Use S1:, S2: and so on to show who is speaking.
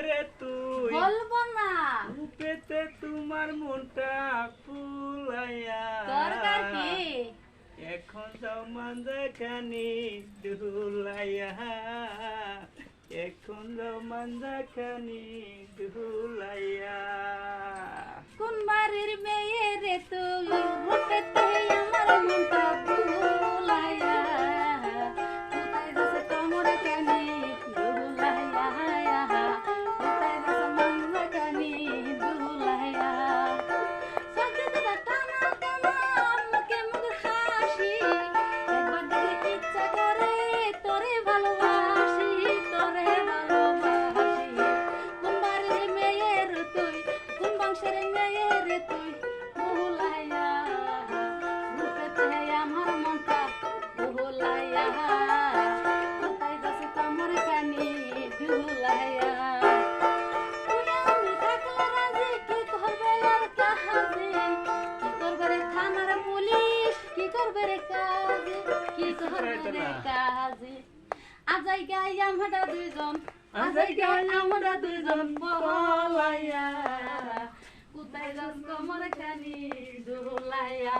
S1: রে তুই
S2: বলবো না
S1: রূপেতে তোমার মনটা ফুলাইয়া
S2: দরকার কি
S1: এখন যাও মান্দাখানি দুলাইয়া এখন যাও মান্দাখানি দুলাইয়া
S2: কোন বাড়ির মেয়ে রে তুই রূপেতে আমার মনটা ভুলাইয়া কোথায় যাচ্ছে তোমার কানি দুলাইয়া কোথায় যাচ্ছে মানবা কানি দুলাইয়া সত্যি কথা টানা টানা মুখে মুখে হাসি একবার দেখে ইচ্ছা করে তোরে ভালোবাসি তোরে ভালোবাসি কোন বাড়ির মেয়ে রে তুই কোন বংশের মেয়ে রে তুই ভুলাইয়া রূপেতে আমার মনটা ভুলাইয়া কোথায় যাচ্ছে তোমার কানি দুলাইয়া তুই আমি থাকলে রাজি কি করবে আর কাহাজি কি করবে রে থানার পুলিশ কি করবে রে কাজী কি করবে রে কাজী আজাই গাই আমরা দুইজন আজাই গাই আমরা দুইজন বলাইয়া কোথায় যাস তোমার কানি দুলাইয়া